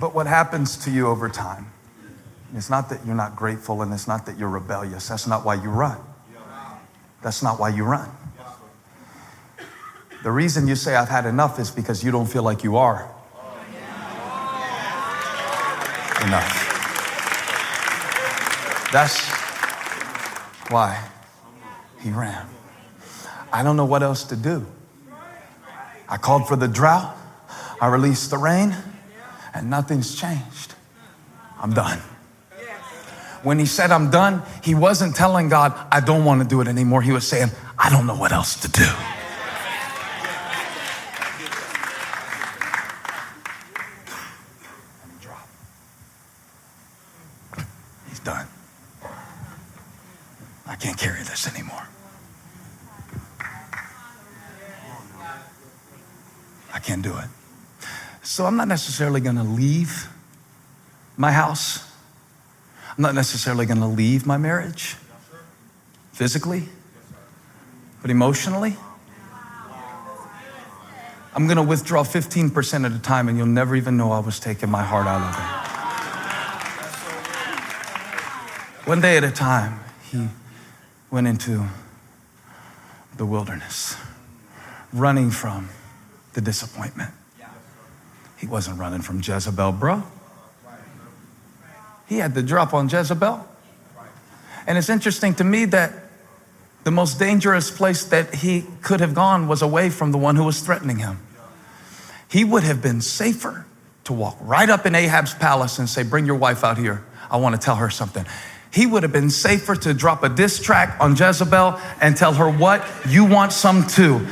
But what happens to you over time, it's not that you're not grateful and it's not that you're rebellious. That's not why you run. That's not why you run. The reason you say I've had enough is because you don't feel like you are enough. That's why he ran. I don't know what else to do. I called for the drought. I released the rain, and nothing's changed. I'm done. When he said I'm done, he wasn't telling God, I don't want to do it anymore. He was saying, I don't know what else to do. And he dropped. He's done. I can't carry this anymore. I can't do it. So I'm not necessarily going to leave my house. I'm not necessarily going to leave my marriage physically, but emotionally. I'm going to withdraw 15% at a time, and you'll never even know I was taking my heart out of it. One day at a time, he went into the wilderness, running from the disappointment. He wasn't running from Jezebel, bro. He had the drop on Jezebel. And it's interesting to me that the most dangerous place that he could have gone was away from the one who was threatening him. He would have been safer to walk right up in Ahab's palace and say, bring your wife out here. I want to tell her something. He would have been safer to drop a diss track on Jezebel and tell her, what? You want some too.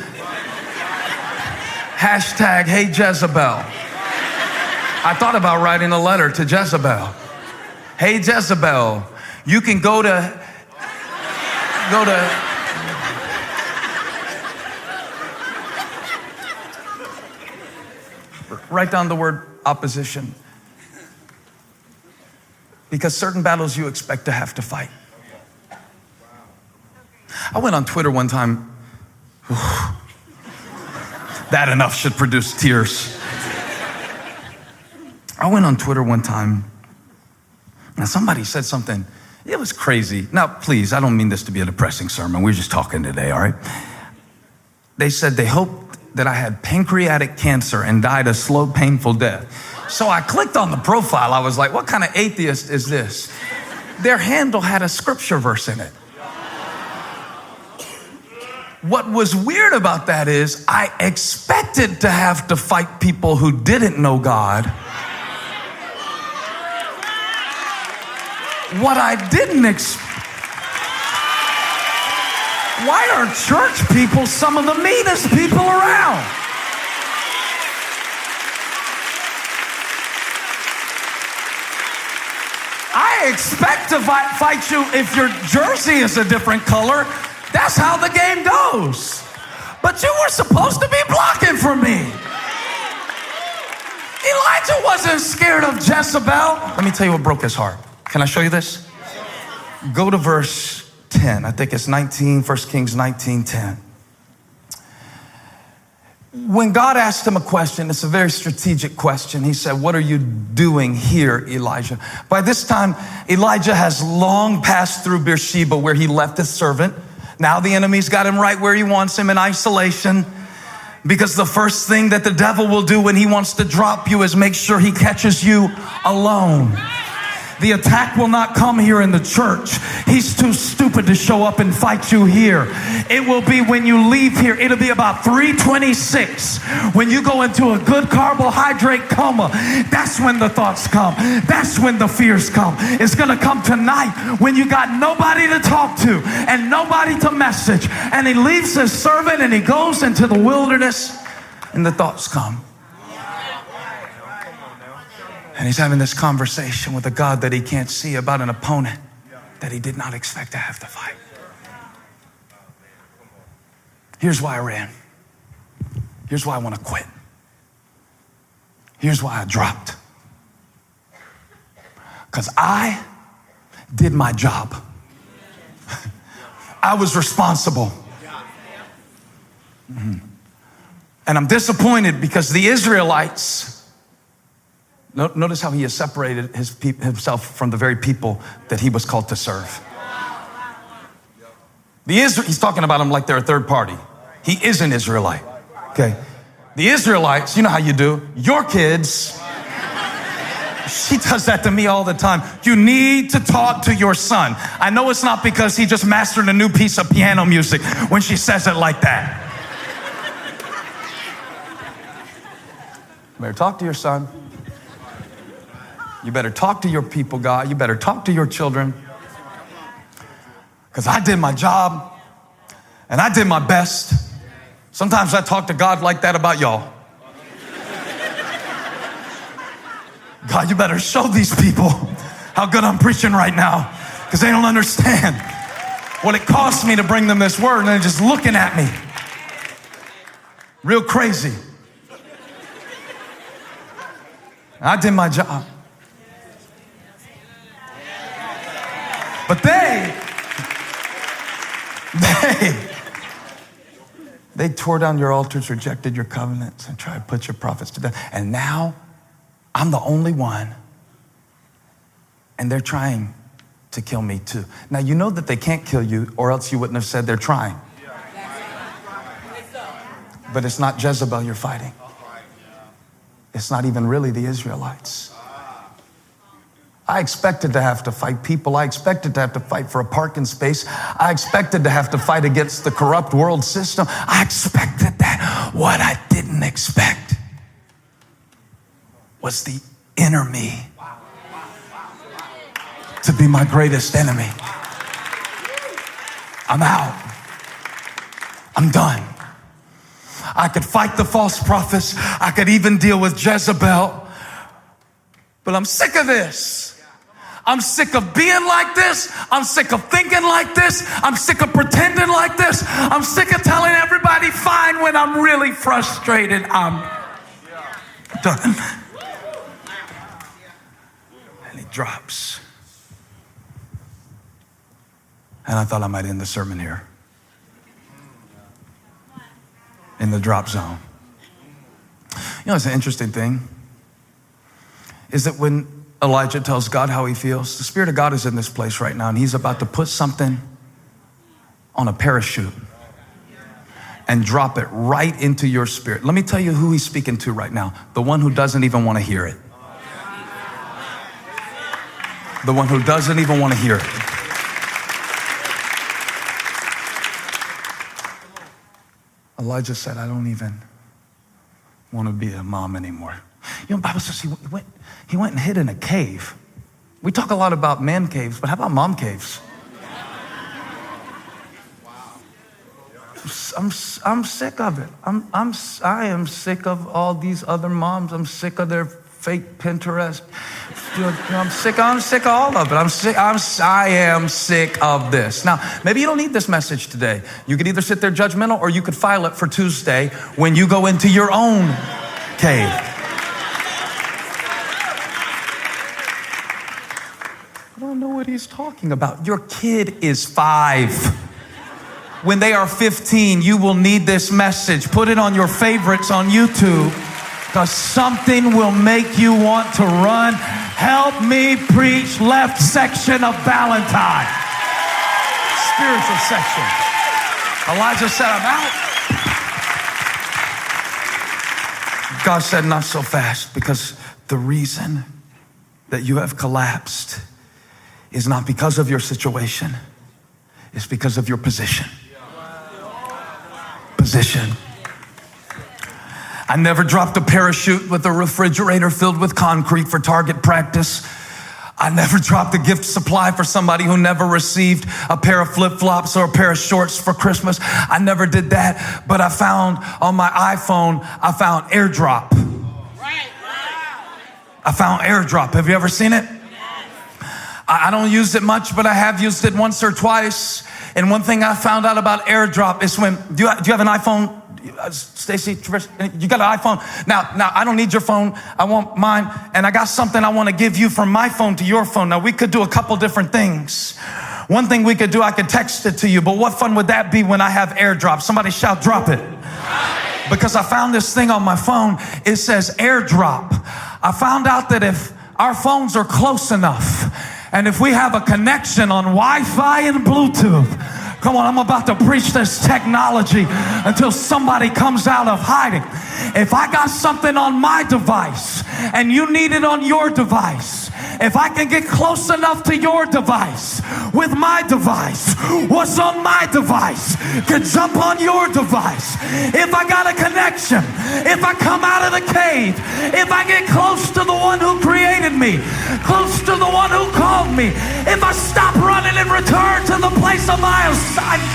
Hashtag, hey Jezebel. I thought about writing a letter to Jezebel. Hey Jezebel, you can go to write down the word opposition. Because certain battles you expect to have to fight. I went on Twitter one time. That enough should produce tears. I went on Twitter one time, and somebody said something. It was crazy. Now, please, I don't mean this to be a depressing sermon. We're just talking today, all right? They said they hoped that I had pancreatic cancer and died a slow, painful death. So I clicked on the profile. I was like, what kind of atheist is this? Their handle had a scripture verse in it. What was weird about that is I expected to have to fight people who didn't know God. What I didn't expect. Why are church people some of the meanest people around? I expect to fight you if your jersey is a different color. That's how the game goes. But you were supposed to be blocking for me. Elijah wasn't scared of Jezebel. Let me tell you what broke his heart. Can I show you this? Go to verse 10. I think it's 1 Kings 19:10. When God asked him a question, it's a very strategic question. He said, what are you doing here, Elijah? By this time, Elijah has long passed through Beersheba where he left his servant. Now the enemy's got him right where he wants him, in isolation. Because the first thing that the devil will do when he wants to drop you is make sure he catches you alone. The attack will not come here in the church. He's too stupid to show up and fight you here. It will be when you leave here. It'll be about 3:26. When you go into a good carbohydrate coma, that's when the thoughts come. That's when the fears come. It's going to come tonight when you got nobody to talk to and nobody to message. And he leaves his servant and he goes into the wilderness and the thoughts come. And he's having this conversation with a God that he can't see about an opponent that he did not expect to have to fight. Here's why I ran. Here's why I want to quit. Here's why I dropped. Because I did my job. I was responsible. And I'm disappointed because the Israelites Notice how he has separated himself from the very people that he was called to serve. He's talking about them like they're a third party. He is an Israelite. Okay. The Israelites, you know how you do. Your kids, she does that to me all the time. You need to talk to your son. I know it's not because he just mastered a new piece of piano music when she says it like that. You better talk to your son. You better talk to your people, God. You better talk to your children. Because I did my job and I did my best. Sometimes I talk to God like that about y'all. God, you better show these people how good I'm preaching right now, because they don't understand what it cost me to bring them this word, and they're just looking at me real crazy. I did my job. But they tore down your altars, rejected your covenants, and tried to put your prophets to death. And now I'm the only one, and they're trying to kill me too. Now, you know that they can't kill you, or else you wouldn't have said they're trying. But it's not Jezebel you're fighting. It's not even really the Israelites. I expected to have to fight people. I expected to have to fight for a parking space. I expected to have to fight against the corrupt world system. I expected that. What I didn't expect was the inner me to be my greatest enemy. I'm out. I'm done. I could fight the false prophets. I could even deal with Jezebel. But I'm sick of this. I'm sick of being like this. I'm sick of thinking like this. I'm sick of pretending like this. I'm sick of telling everybody fine when I'm really frustrated. I'm done. And he drops. And I thought I might end the sermon here, in the drop zone. You know, it's an interesting thing, is that when Elijah tells God how he feels, the Spirit of God is in this place right now, and he's about to put something on a parachute and drop it right into your spirit. Let me tell you who he's speaking to right now. The one who doesn't even want to hear it. The one who doesn't even want to hear it. Elijah said, I don't even want to be a mom anymore. You know, the Bible says he went and hid in a cave. We talk a lot about man caves, but how about mom caves? I'm sick of it. I am sick of all these other moms. I'm sick of their fake Pinterest. I'm sick of all of it. I am sick of this. Now, maybe you don't need this message today. You could either sit there judgmental, or you could file it for Tuesday when you go into your own cave. I don't know what he's talking about. Your kid is 5. When they are 15, you will need this message. Put it on your favorites on YouTube, because something will make you want to run. Help me preach left section of Valentine. Spiritual section. Elijah said, I'm out. God said, not so fast, because the reason that you have collapsed is not because of your situation. It's because of your position. Position. I never dropped a parachute with a refrigerator filled with concrete for target practice. I never dropped a gift supply for somebody who never received a pair of flip-flops or a pair of shorts for Christmas. I never did that, but I found on my iPhone, I found AirDrop. I found AirDrop. Have you ever seen it? I don't use it much, but I have used it once or twice. And one thing I found out about AirDrop is when, do you have an iPhone? Stacy, you got an iPhone? Now I don't need your phone. I want mine. And I got something I want to give you from my phone to your phone. Now we could do a couple different things. One thing we could do, I could text it to you, but what fun would that be when I have AirDrop? Somebody shout, drop it. Because I found this thing on my phone. It says AirDrop. I found out that if our phones are close enough and if we have a connection on Wi-Fi and Bluetooth, come on, I'm about to preach this technology until somebody comes out of hiding. If I got something on my device and you need it on your device, if I can get close enough to your device with my device, what's on my device can jump on your device. If I got a connection, if I come out of the cave, if I get close to the one who created me, close to the one who called me, if I stop running and return to the place of my assignment,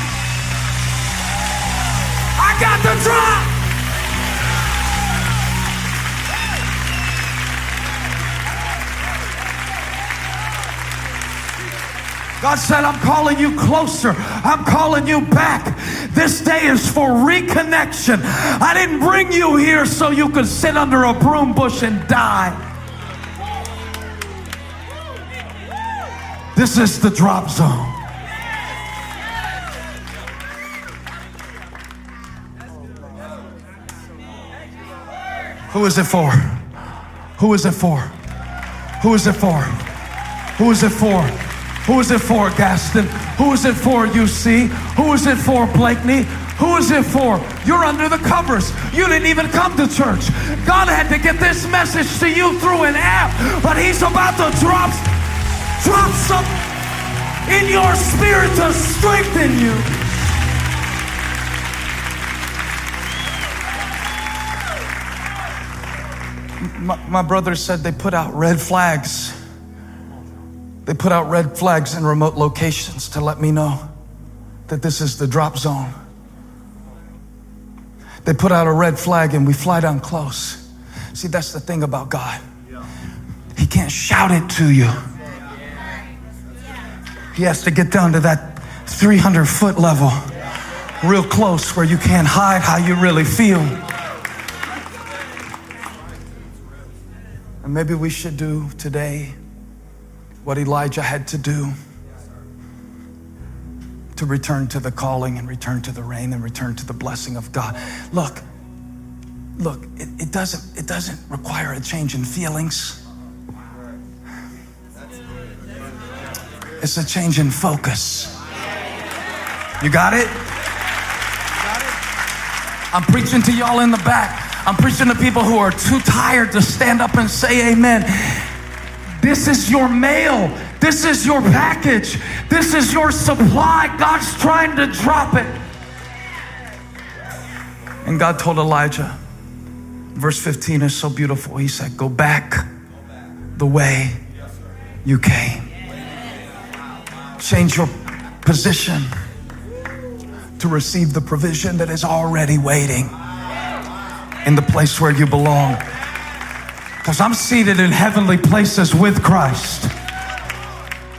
I got the drop. God said, I'm calling you closer. I'm calling you back. This day is for reconnection. I didn't bring you here so you could sit under a broom bush and die. This is the drop zone. Who is it for? Who is it for? Who is it for? Who is it for? Who is it for, Gaston? Who is it for, UC? Who is it for, Blakeney? Who is it for? You're under the covers. You didn't even come to church. God had to get this message to you through an app, but he's about to drop something in your spirit to strengthen you. My brother said they put out red flags. They put out red flags in remote locations to let me know that this is the drop zone. They put out a red flag and we fly down close. See, that's the thing about God. He can't shout it to you. He has to get down to that 300-foot level, real close, where you can't hide how you really feel. And maybe we should do today what Elijah had to do to return to the calling and return to the rain and return to the blessing of God. Look, it doesn't require a change in feelings. It's a change in focus. You got it? I'm preaching to y'all in the back. I'm preaching to people who are too tired to stand up and say amen. This is your mail. This is your package. This is your supply. God's trying to drop it. And God told Elijah, verse 15 is so beautiful. He said, go back the way you came. Change your position to receive the provision that is already waiting in the place where you belong. Because I'm seated in heavenly places with Christ.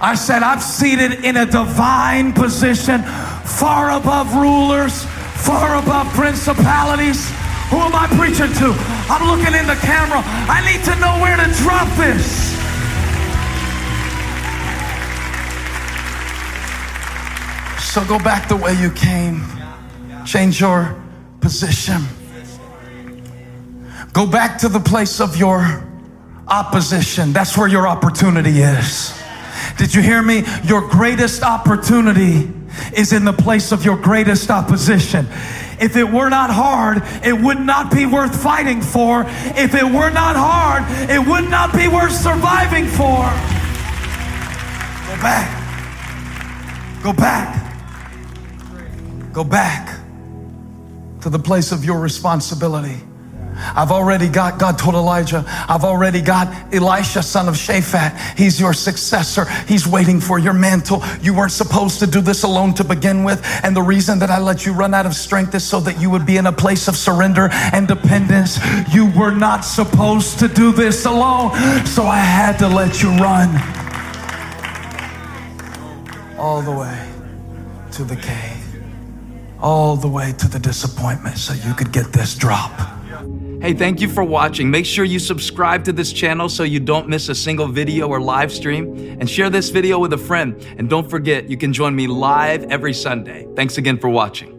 I said I'm seated in a divine position, far above rulers, far above principalities. Who am I preaching to? I'm looking in the camera. I need to know where to drop this. So go back the way you came. Change your position. Go back to the place of your opposition. That's where your opportunity is. Did you hear me? Your greatest opportunity is in the place of your greatest opposition. If it were not hard, it would not be worth fighting for. If it were not hard, it would not be worth surviving for. Go back. Go back. Go back to the place of your responsibility. I've already got, God told Elijah, I've already got Elisha, son of Shaphat. He's your successor. He's waiting for your mantle. You weren't supposed to do this alone to begin with. And the reason that I let you run out of strength is so that you would be in a place of surrender and dependence. You were not supposed to do this alone. So I had to let you run all the way to the cave, all the way to the disappointment so you could get this drop. Hey, thank you for watching. Make sure you subscribe to this channel so you don't miss a single video or live stream, and share this video with a friend. And don't forget, you can join me live every Sunday. Thanks again for watching.